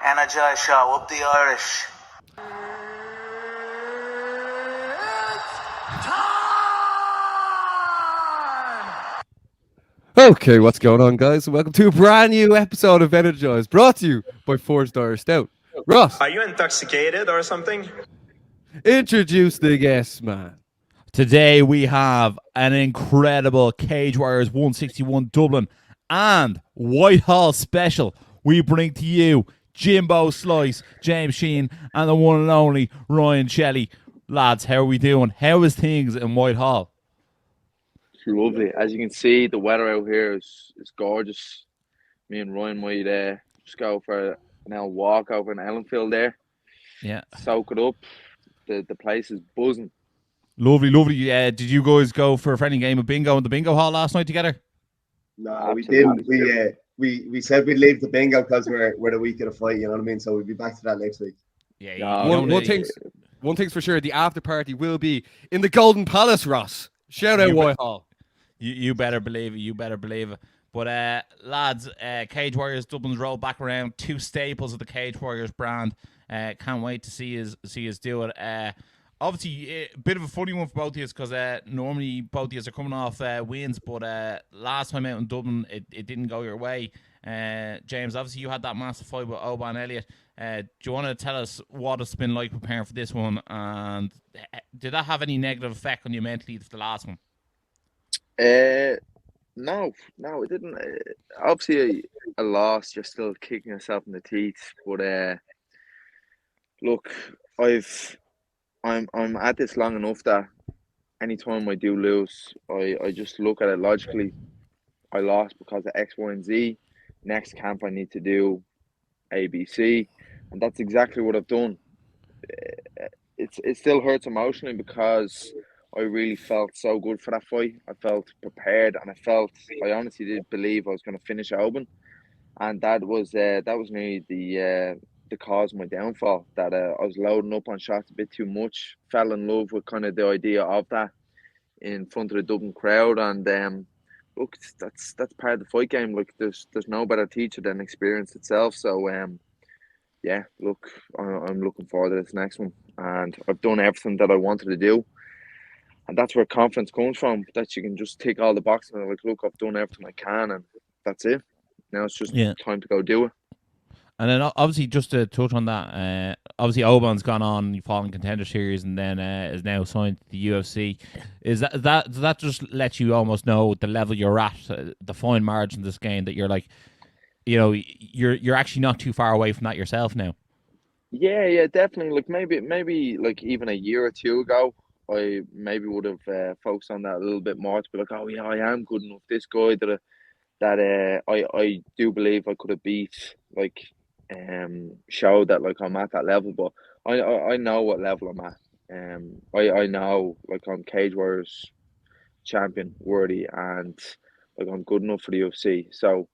Energized show, up the Irish. Okay, what's going on, guys? Welcome to a brand new episode of Energized, brought to you by Forged Irish Stout. Ross, are you intoxicated or something? Introduce the guests, man. Today we have an incredible Cage Warriors 161 Dublin and Whitehall special. We bring to you Jimbo Slice, James Sheehan, and the one and only Ryan Shelley. Lads, how are we doing? How is things in Whitehall? Lovely. As you can see, the weather out here is gorgeous. Me and Ryan might just go for an old walk over in Ellenfield there. Yeah. Soak it up. The place is buzzing. Lovely. Did you guys go for a friendly game of bingo in the bingo hall last night together? No, Absolutely. we didn't. We said we'd leave the bingo because we're the week of the fight, you know what I mean? So we'll be back to that next week. Yeah. One thing's for sure, the after party will be in the Golden Palace, Ross. Shout out Whitehall. You better believe it. But lads, Cage Warriors Dublin's rolled back around, two staples of the Cage Warriors brand. Can't wait to see us do it. Obviously, a bit of a funny one for both of you because normally both of you are coming off wins, but last time out in Dublin, it didn't go your way. James, obviously you had that massive fight with Oban Elliott. Do you want to tell us what it's been like preparing for this one, and did that have any negative effect on you mentally for the last one? No, it didn't. Obviously, a loss. You're still kicking yourself in the teeth. But look, I'm at this long enough that anytime I do lose, I just look at it logically. I lost because of X, Y, and Z. Next camp, I need to do A, B, C, and that's exactly what I've done. It still hurts emotionally because I really felt so good for that fight. I felt prepared, and I honestly did believe I was going to finish Oban, and that was nearly the cause of my downfall. That I was loading up on shots a bit too much. Fell in love with kind of the idea of that in front of the Dublin crowd, and look, that's part of the fight game. Like there's no better teacher than experience itself. So yeah, look, I'm looking forward to this next one, and I've done everything that I wanted to do. And that's where confidence comes from, that you can just tick all the boxes and like, look, I've done everything I can, and that's it. Now it's just time to go do it. And then obviously, just to touch on that, obviously Oban's gone on, you fall in Contender Series, and then is now signed to the UFC. Does that just let you almost know the level you're at, the fine margin of this game, that you're like, you know, you're actually not too far away from that yourself now? Yeah, definitely. Like maybe like even a year or two ago, I maybe would have focused on that a little bit more, to be like, oh yeah, I am good enough. This guy that I do believe I could have beat, like show that like I'm at that level. But I know what level I'm at. I know like I'm Cage Warriors champion worthy, and like I'm good enough for the UFC. So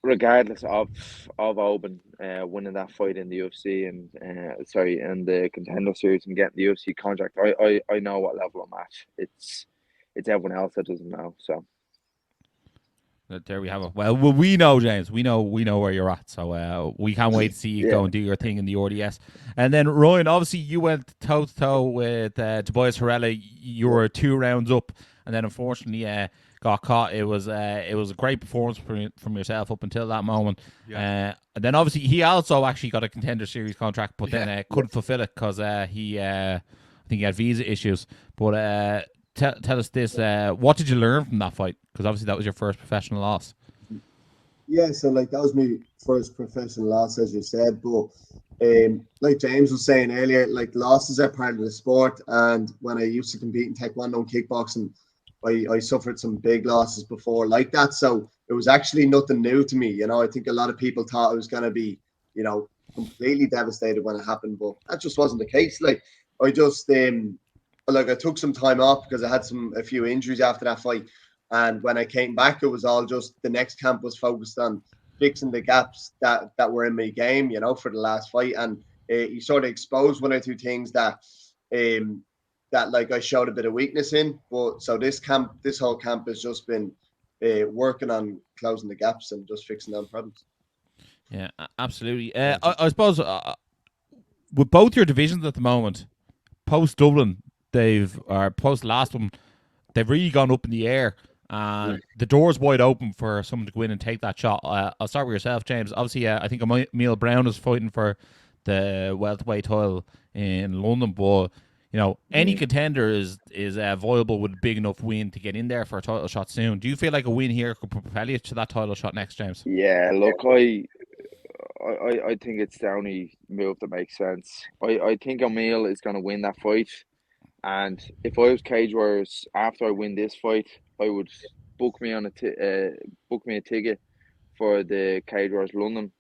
regardless of Oban winning that fight in the UFC and in the Contender Series and getting the UFC contract, I know what level I'm at. It's everyone else that doesn't know. So there we have it. Well, we know, James. We know where you're at. So we can't wait to see you go and do your thing in the RDS. And then Ryan, obviously you went toe to toe with Tobias Harrella. You were 2 rounds up, and then unfortunately got caught. It was a great performance from yourself up until that moment. And then obviously he also actually got a Contender Series contract, but then couldn't fulfill it because I think he had visa issues. But tell us this: what did you learn from that fight? Because obviously that was your first professional loss. Yeah, so like that was my first professional loss, as you said. But like James was saying earlier, like losses are part of the sport. And when I used to compete in Taekwondo and kickboxing, I suffered some big losses before like that. So it was actually nothing new to me. You know, I think a lot of people thought I was going to be, you know, completely devastated when it happened, but that just wasn't the case. Like I just I took some time off because I had a few injuries after that fight. And when I came back, it was all just the next camp was focused on fixing the gaps that were in my game, you know, for the last fight. And he sort of exposed one or two things that that like I showed a bit of weakness in. But so this whole camp has just been working on closing the gaps and just fixing them problems. Yeah, absolutely. I suppose with both your divisions at the moment, post Dublin, post last one, they've really gone up in the air. And the door's wide open for someone to go in and take that shot. I'll start with yourself, James. Obviously, I think Emil Brown is fighting for the welterweight title in London, but any contender is viable with a big enough win to get in there for a title shot soon. Do you feel like a win here could propel you to that title shot next, James? Yeah, look, I think it's the only move that makes sense. I think Emil is going to win that fight, and if I was Cage Warriors after I win this fight, I would book me a ticket for the Cage Warriors London.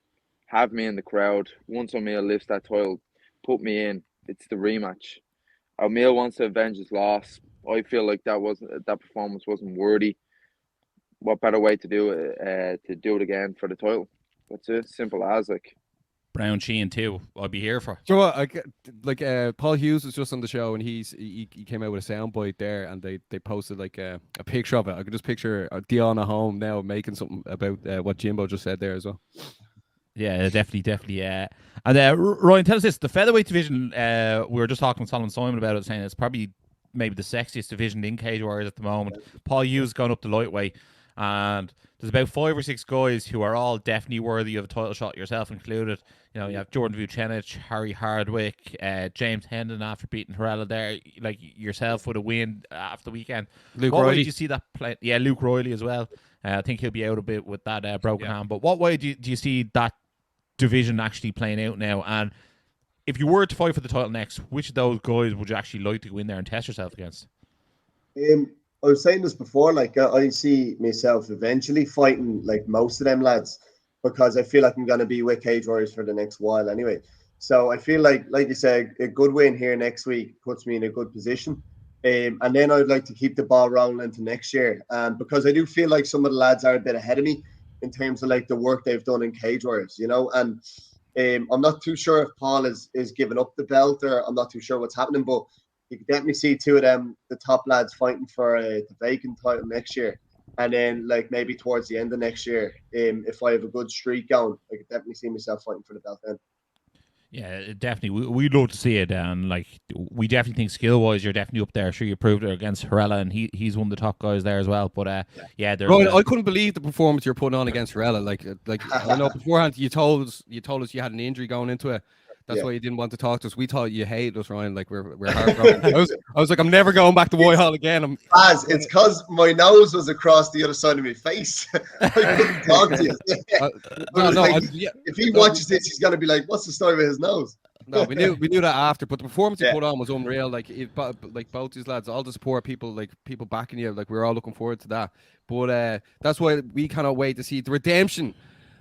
Have me in the crowd. Once Emil lifts that title, put me in. It's the rematch. Emil wants to avenge his loss. I feel like that performance wasn't worthy. What better way to do it again for the title? That's it. Simple as like. Brown Sheehan too. I'll be here for. Do you know what? Paul Hughes was just on the show and he came out with a soundbite there and they posted like a picture of it. I could just picture Dion at home now making something about what Jimbo just said there as well. Yeah, definitely. Yeah, and Ryan, tell us this: the featherweight division. We were just talking with Solomon Simon about it, saying it's probably maybe the sexiest division in Cage Warriors at the moment. Paul Hughes gone up to lightweight, and there's about 5 or 6 guys who are all definitely worthy of a title shot, yourself included. You have Jordan Vucenic, Harry Hardwick, James Hendon after beating Harrella there, like yourself with a win after the weekend. Luke what Riley. way do you see that play? Yeah, Luke Riley as well. I think he'll be out a bit with that broken hand. But what way do you see that division actually playing out now? And if you were to fight for the title next, which of those guys would you actually like to go in there and test yourself against? I was saying this before, like I see myself eventually fighting like most of them lads, because I feel like I'm going to be with Cage Warriors for the next while anyway. So I feel like you said, a good win here next week puts me in a good position. And then I'd like to keep the ball rolling into next year. Because I do feel like some of the lads are a bit ahead of me in terms of like the work they've done in Cage Warriors, and I'm not too sure if Paul is giving up the belt, or I'm not too sure what's happening, but you can definitely see 2 of them, the top lads, fighting for the vacant title next year. And then, like, maybe towards the end of next year, if I have a good streak going, I could definitely see myself fighting for the belt then. Yeah, definitely. We'd love to see it. And, like, we definitely think skill-wise, you're definitely up there. Sure, you proved it against Harrella, and he's one of the top guys there as well. But, Ryan, I couldn't believe the performance you're putting on against Harrella. Like I know beforehand you told us you had an injury going into it. That's why you didn't want to talk to us. We thought you hated us, Ryan. Like we're heartbroken. I was like, I'm never going back to Whitehall again. It's because my nose was across the other side of my face. I couldn't talk to you. If he watches this, he's gonna be like, "What's the story with his nose?" No, we knew that after, but the performance you put on was unreal. Like both these lads, all the support, people backing you. Like we were all looking forward to that. But that's why we cannot wait to see the redemption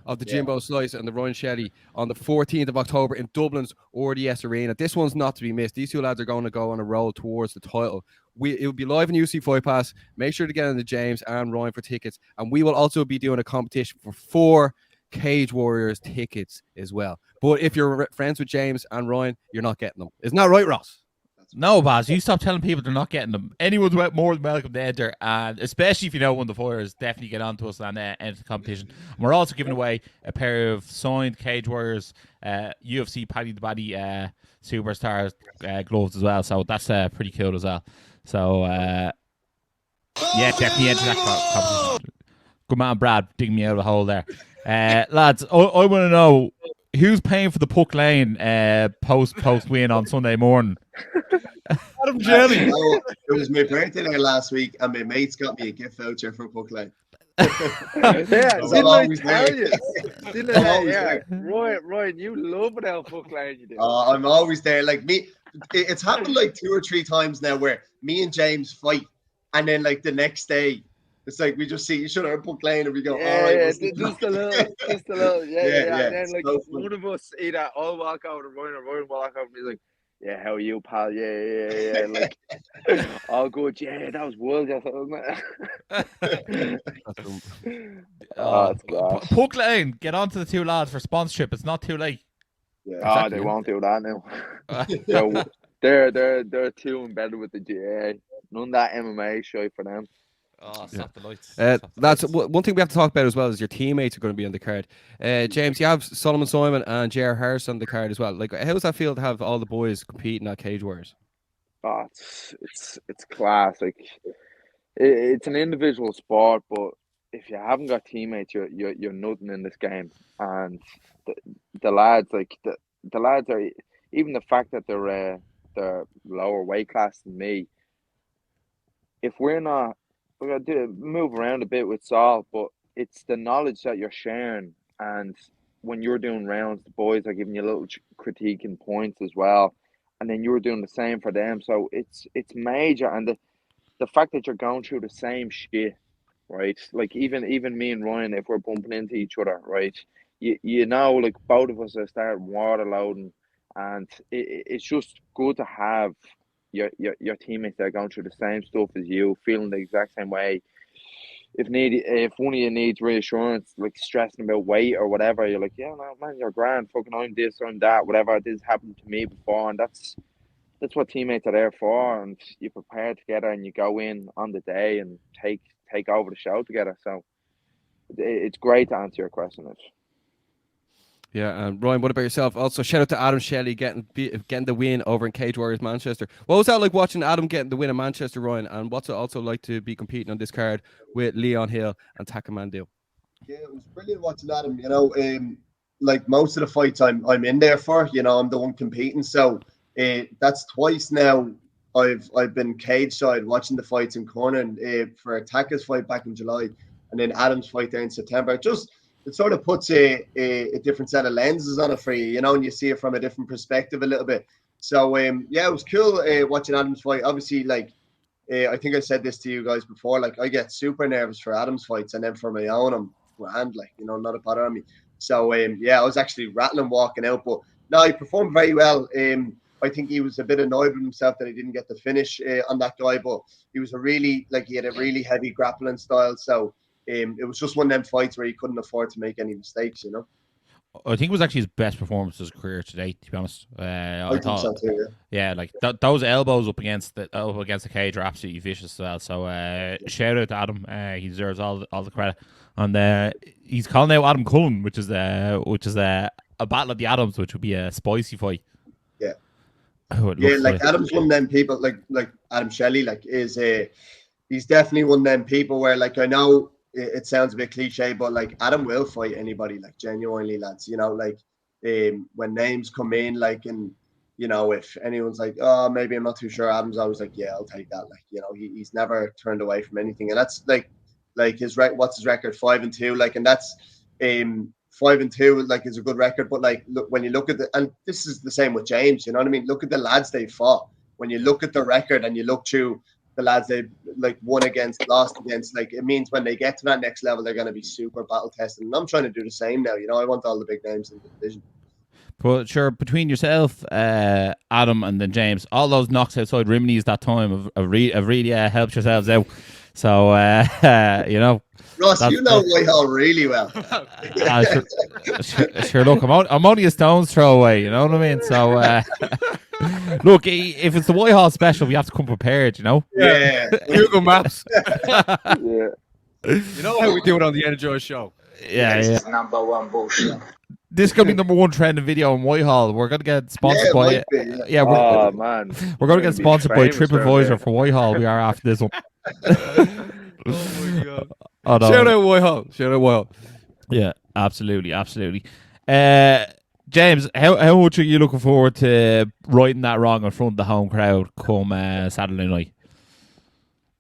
of the Jimbo Slice and the Ryan Shelley on the 14th of October in Dublin's RDS Arena. This one's not to be missed. These 2 lads are going to go on a roll towards the title. It will be live on UC Fight Pass. Make sure to get on the James and Ryan for tickets. And we will also be doing a competition for 4 Cage Warriors tickets as well. But if you're friends with James and Ryan, you're not getting them. Isn't that right, Ross? No, Baz, you stop telling people they're not getting them. Anyone's more than welcome to enter, and especially if you know one of the fighters, definitely get on to us and enter the competition. And we're also giving away a pair of signed Cage Warriors UFC Paddy the Baddy Superstar gloves as well, so that's pretty cool as well. So, definitely enter that competition. Good man, Brad, digging me out of the hole there. Lads, I want to know, who's paying for the Puck Lane post win on Sunday morning? Adam Shelley. It was my birthday there last week, and my mates got me a gift voucher from Puck Lane. Didn't I tell you? Ryan, you love it how Puck Lane you do. I'm always there. Like me, it's happened like 2 or 3 times now where me and James fight, and then like the next day, it's like we just see each other at Puck Lane and we go, all right. Just a little. Yeah. And then like one of us either I'll walk over to Ryan or Ryan walk over and be like, yeah, how are you, pal? Yeah. Like, all good. Yeah, that was wild, wasn't it? It's class. Puck Lane, get on to the 2 lads for sponsorship. It's not too late. Yeah. They won't do that now. they're too embedded with the GA. None of that MMA show for them. Oh, stop the lights. That's one thing we have to talk about as well. Is your teammates are going to be on the card. James, you have Solomon Simon and J.R. Harris on the card as well. Like, how does that feel to have all the boys competing at Cage Warriors? Oh, it's class. Like it's an individual sport, but if you haven't got teammates, you're nothing in this game. And the lads, like the lads are, even the fact that they're lower weight class than me. If we're gonna move around a bit with Saul, but it's the knowledge that you're sharing, and when you're doing rounds, the boys are giving you a little critique and points as well, and then you're doing the same for them. So it's major, and the fact that you're going through the same shit, right? Like even me and Ryan, if we're bumping into each other, right? You know, like both of us are starting water loading, and it's just good to have your teammates that are going through the same stuff as you, feeling the exact same way. If one of you needs reassurance, like stressing about weight or whatever, you're like, yeah, no, man, you're grand. Fucking I'm this, I'm that, whatever. This happened to me before, and that's what teammates are there for. And you prepare together, and you go in on the day and take over the show together. So it's great to answer your question. Yeah, and Ryan, what about yourself? Also, shout out to Adam Shelley getting the win over in Cage Warriors Manchester. What was that like watching Adam getting the win in Manchester, Ryan? And what's it also like to be competing on this card with Leon Hill and Takamandu? Yeah, it was brilliant watching Adam. You know, like most of the fights I'm in there for. You know, I'm the one competing. So that's twice now. I've been cage side watching the fights in corner for Taka's fight back in July, and then Adam's fight there in September. It sort of puts a different set of lenses on it for you, you know, and you see it from a different perspective a little bit. So, yeah, it was cool watching Adam's fight. Obviously, like, I think I said this to you guys before, like, I get super nervous for Adam's fights, and then for my own, I'm grand, like, you know, not a bother on me. So, yeah, I was actually rattling walking out, but no, he performed very well. I think he was a bit annoyed with himself that he didn't get the finish on that guy, but he was he had a really heavy grappling style, so it was just one of them fights where he couldn't afford to make any mistakes, you know. I think it was actually his best performance of his career today, to be honest. I think so too, yeah, like those elbows up against the cage are absolutely vicious as well. So shout out to Adam. He deserves all the credit. And he's calling out Adam Cullen, which is a battle of the Adams, which would be a spicy fight. Yeah. Yeah, like Adam's one of them people, like Adam Shelley, like he's definitely one of them people where, like, I know it sounds a bit cliche, but like Adam will fight anybody, like genuinely, lads. You know, like when names come in, like, and you know, if anyone's like, oh, maybe I'm not too sure, Adam's always like, yeah, I'll take that. Like, you know, he's never turned away from anything, and that's like what's his record, 5-2, like, and that's 5-2, like, is a good record. But like, look, when you look at and this is the same with James, you know what I mean? Look at the lads they fought. When you look at the record and you look through the lads they like won against, lost against, like, it means when they get to that next level, they're going to be super battle tested. And I'm trying to do the same now. You know, I want all the big names in the division. But sure, between yourself, Adam, and then James, all those knocks outside Rimney's that time have really helped yourselves out. So you know, Ross, you know Whitehall really well. Sure, look, I'm only a stone's throw away. You know what I mean? So look, if it's the Whitehall special, we have to come prepared. You know? Yeah. Google Maps. Yeah. You know how we do it on the Energized show. Yeah. Number one bullshit. This is gonna be number one trending video in Whitehall. We're gonna get sponsored by Oh man, we're gonna get sponsored by TripAdvisor for Whitehall. We are after this one. Oh my god! Oh, no. Shout out Whitehall! Yeah, absolutely. James, how much are you looking forward to righting that wrong in front of the home crowd come Saturday night?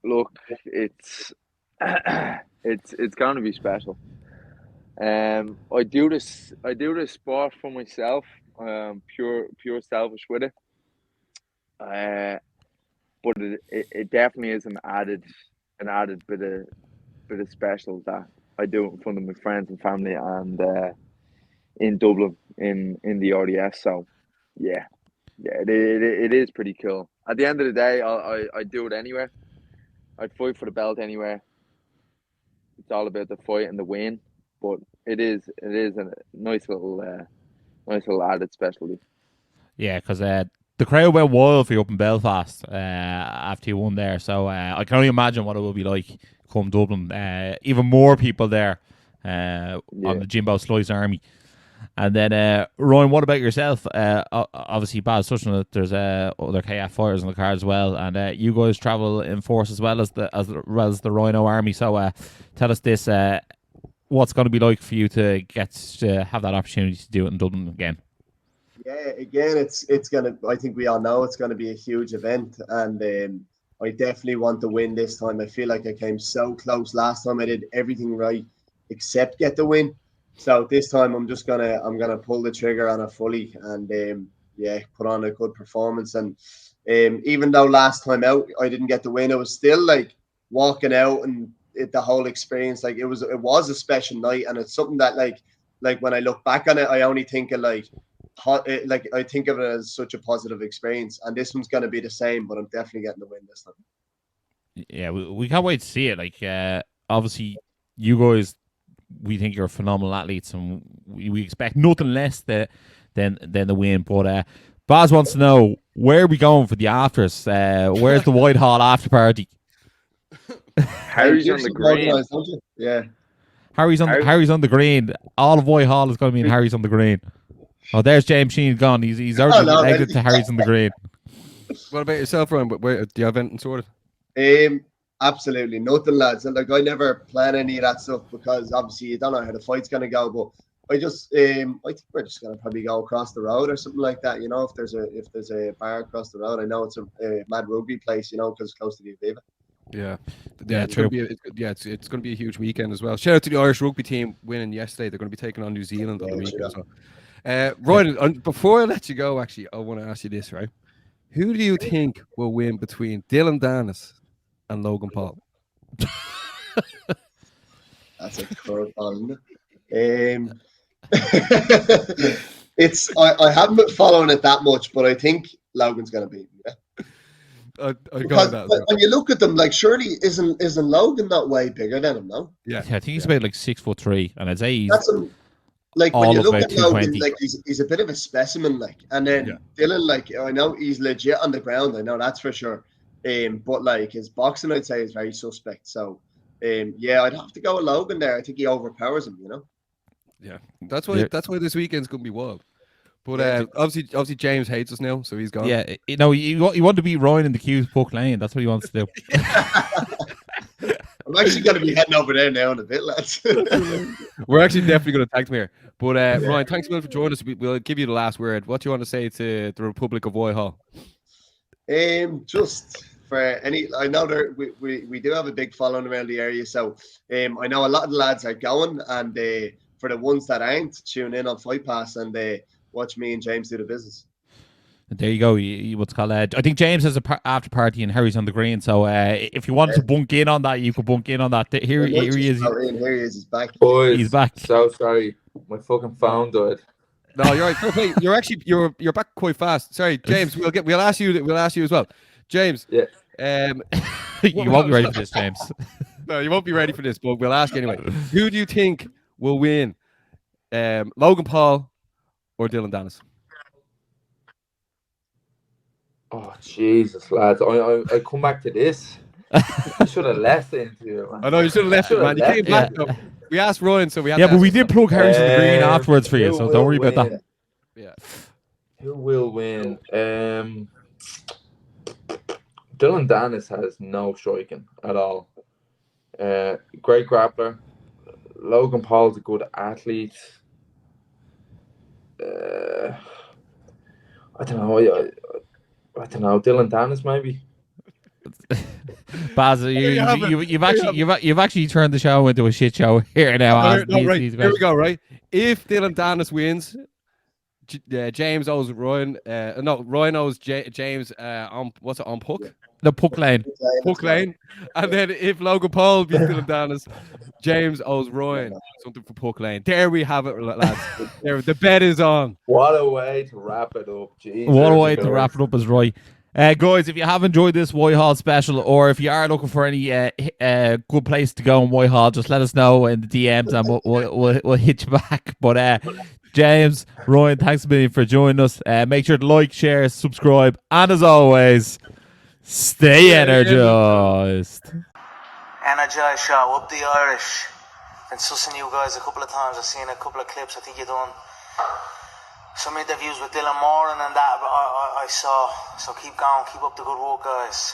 Look, it's going to be special. I do this sport for myself. Pure selfish with it. But it definitely is an added bit of special that I do it in front of my friends and family, and in Dublin in the RDS. So yeah, it is pretty cool. At the end of the day, I do it anywhere. I'd fight for the belt anywhere. It's all about the fight and the win, but it is a nice little added specialty. Yeah, because the crowd went wild for you up in Belfast after you won there. So I can only imagine what it will be like come Dublin. Even more people there on the Jimbo Slice Army. And then Ryan, what about yourself? Obviously, Baz touched on it. There's other KF fighters in the car as well, and you guys travel in force as well as the Ryano Army. So tell us this: what's going to be like for you to get to have that opportunity to do it in Dublin again? Yeah, again, it's gonna. I think we all know it's gonna be a huge event, and I definitely want to win this time. I feel like I came so close last time. I did everything right except get the win. So this time I'm gonna pull the trigger on it fully and put on a good performance. And even though last time out I didn't get the win, it was still like walking out and the whole experience. Like it was a special night, and it's something that like when I look back on it, I only think of like I think of it as such a positive experience, and this one's going to be the same, but I'm definitely getting the win this time. Yeah, we can't wait to see it. Like, obviously, you guys, we think you're phenomenal athletes, and we expect nothing less than the win. But Baz wants to know, where are we going for the afters? Where's the Whitehall after party? Harry's on the green. Yeah, Harry's on the green. All of Whitehall is going to be in Harry's on the green. Oh, there's James Sheehan gone. He's already exited to Harry's on the green. What about yourself, Ryan? Do you have anything sorted? Absolutely nothing, lads. Like I never plan any of that stuff because obviously you don't know how the fight's gonna go. But I just I think we're just gonna probably go across the road or something like that. You know, if there's a bar across the road, I know it's a mad rugby place. You know, because it's close to the Aviva. Yeah, it's true. It's going to be a huge weekend as well. Shout out to the Irish rugby team winning yesterday. They're going to be taking on New Zealand on the weekend as well. Ryan, before I let you go, actually, I want to ask you this, right? Who do you think will win between Dylan Dennis and Logan Paul? That's a curveball, isn't it? I haven't been following it that much, but I think Logan's going to beat him. Yeah. Because when you look at them, like surely isn't Logan that way bigger than him? No. Yeah, I think he's about like 6'3", and I'd say he's. Like when you look at Logan, like he's a bit of a specimen, like, and then Dylan, like I know he's legit on the ground, I know that's for sure. But like his boxing, I'd say, is very suspect. So, I'd have to go with Logan there. I think he overpowers him, you know. Yeah, that's why this weekend's gonna be wild. But obviously James hates us now, so he's gone. Yeah, you know, he want to beat Ryan in the Q's Puck Lane. That's what he wants to do. I'm actually going to be heading over there now in a bit, lads. We're actually definitely going to tag him here. But Ryan, thanks a lot for joining us. We'll give you the last word. What do you want to say to the Republic of Whitehall? Just for any, I know we do have a big following around the area, so I know a lot of the lads are going, and for the ones that aren't, tune in on Fight Pass and watch me and James do the business. There you go. What's called? I think James has a after party and Harry's on the green. So if you wanted to bunk in on that, you could bunk in on that. Here he is. Here he is. He's back. Boys, he's back. So sorry, my fucking phone died. No, you're right. You're back quite fast. Sorry, James. We'll ask you as well. James. Yeah. You won't be ready for this, James. No, you won't be ready for this, but we'll ask anyway. Who do you think will win? Logan Paul or Dylan Dennis? Oh Jesus, lads! I come back to this. I should have left the interview, man. I know you should have left it, man. You came back. Yeah. We asked Ryan, so we had. Yeah, but we did plug Harris on the green afterwards for you, so don't worry about that. Yeah. Who will win? Dylan Dennis has no striking at all. Great grappler. Logan Paul's a good athlete. I don't know. I don't know. Dylan Dennis, maybe. Baz, you've actually turned the show into a shit show here now. Right. Here we go. Right. If Dylan Dennis wins, James owes Ryan. Ryan owes James. On Puck? The Puck Lane. Puck Lane. And then if Logan Paul beats Dylan Dennis, James owes Ryan something for Puck Lane. There we have it, lads. The bet is on. What a way to wrap it up. Jesus. What a way to wrap it up is right. Guys, if you have enjoyed this Whitehall special, or if you are looking for any good place to go in Whitehall, just let us know in the DMs and we'll hit you back. But James, Ryan, thanks a million for joining us. Make sure to like, share, subscribe, and as always, stay energized. Energized show, up the Irish. Been sussing you guys a couple of times. I've seen a couple of clips. I think you done some interviews with Dylan Moran and that I saw. So keep going, keep up the good work, guys.